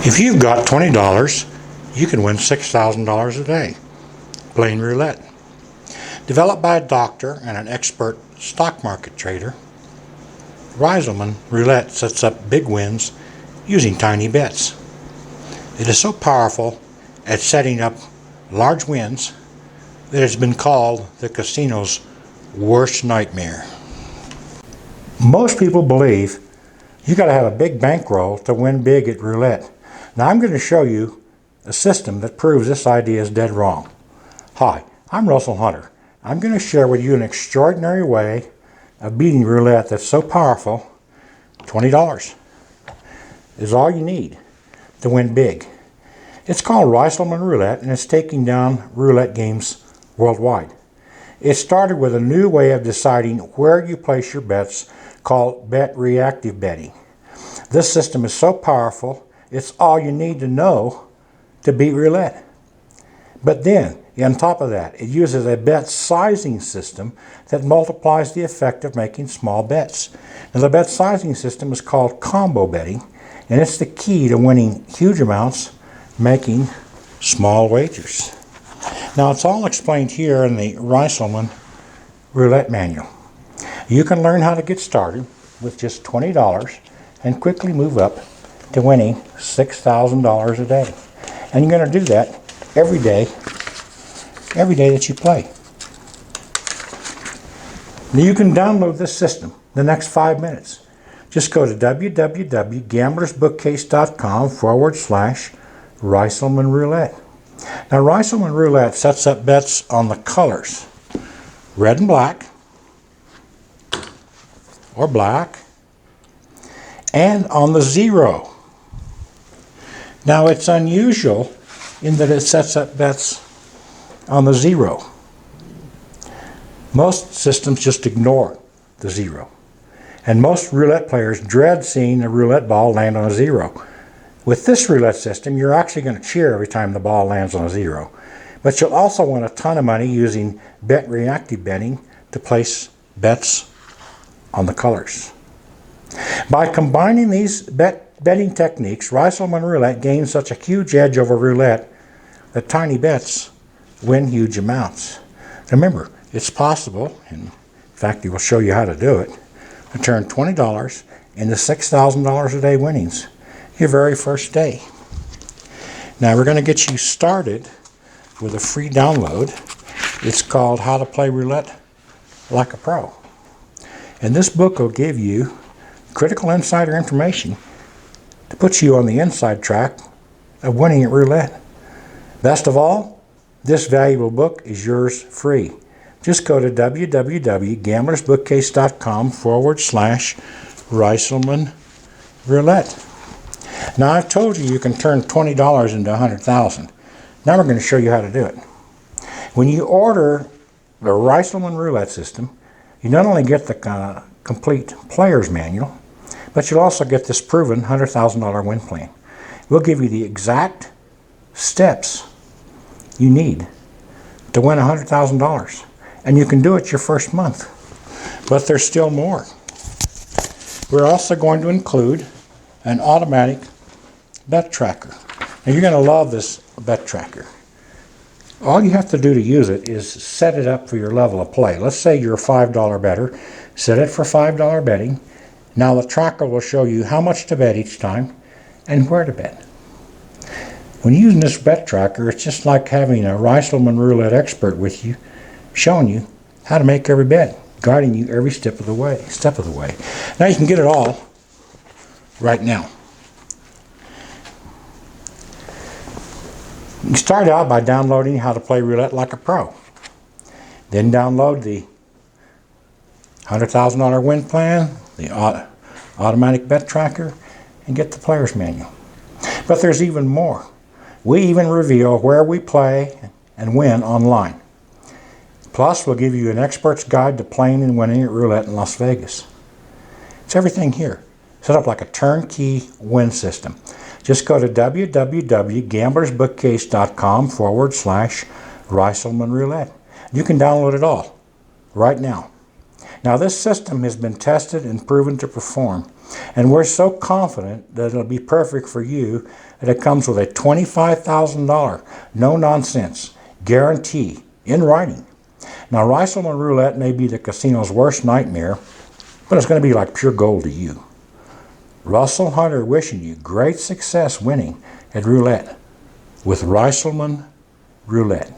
If you've got $20, you can win $6,000 a day playing roulette. Developed by a doctor and an expert stock market trader, Reiselman Roulette sets up big wins using tiny bets. It is so powerful at setting up large wins that it's been called the casino's worst nightmare. Most people believe you got to have a big bankroll to win big at roulette. Now I'm going to show you a system that proves this idea is dead wrong. Hi, I'm Russell Hunter. I'm going to share with you an extraordinary way of beating roulette that's so powerful. $20 is all you need to win big. It's called Reiselman Roulette, and it's taking down roulette games worldwide. It started with a new way of deciding where you place your bets called bet reactive betting. This system is so powerful, it's all you need to know to beat roulette. But then, on top of that, it uses a bet sizing system that multiplies the effect of making small bets. Now, the bet sizing system is called combo betting, and it's the key to winning huge amounts, making small wagers. Now, it's all explained here in the Reiselman Roulette Manual. You can learn how to get started with just $20 and quickly move up to winning $6,000 a day. And you're going to do that every day that you play. Now you can download this system in the next 5 minutes. Just go to www.gamblersbookcase.com/Reiselman Roulette. Now Reiselman Roulette sets up bets on the colors, red and black, or black, and on the zero. Now it's unusual in that it sets up bets on the zero. Most systems just ignore the zero. And most roulette players dread seeing the roulette ball land on a zero. With this roulette system, you're actually going to cheer every time the ball lands on a zero. But you'll also win a ton of money using bet reactive betting to place bets on the colors. By combining these betting techniques, Reiselman Roulette gains such a huge edge over roulette that tiny bets win huge amounts. Remember, it's possible, in fact, we will show you how to do it, to turn $20 into $6,000 a day winnings your very first day. Now we're going to get you started with a free download. It's called How to Play Roulette Like a Pro. And this book will give you critical insider information to put you on the inside track of winning at roulette. Best of all, this valuable book is yours free. Just go to www.gamblersbookcase.com/Reiselman Roulette. Now I've told you you can turn $20 into $100,000. Now we're going to show you how to do it. When you order the Reiselman Roulette system, you not only get the complete player's manual, but you'll also get this proven $100,000 win plan. We'll give you the exact steps you need to win $100,000. And you can do it your first month. But there's still more. We're also going to include an automatic bet tracker. Now you're going to love this bet tracker. All you have to do to use it is set it up for your level of play. Let's say you're a $5 bettor. Set it for $5 betting. Now the tracker will show you how much to bet each time and where to bet. When using this bet tracker, it's just like having a Reiselman Roulette expert with you, showing you how to make every bet, guiding you every step of the way. Now you can get it all right now. You start out by downloading How to Play Roulette Like a Pro. Then download the $100,000 win plan, the automatic bet tracker, and get the player's manual. But there's even more. We even reveal where we play and win online. Plus, we'll give you an expert's guide to playing and winning at roulette in Las Vegas. It's everything here, set up like a turnkey win system. Just go to www.gamblersbookcase.com/Reiselman Roulette. You can download it all right now. Now this system has been tested and proven to perform And we're so confident that it'll be perfect for you that it comes with a $25,000 no nonsense guarantee in writing. Now, Reiselman Roulette may be the casino's worst nightmare, but it's going to be like pure gold to you. Russell Hunter wishing you great success winning at roulette with Reiselman Roulette.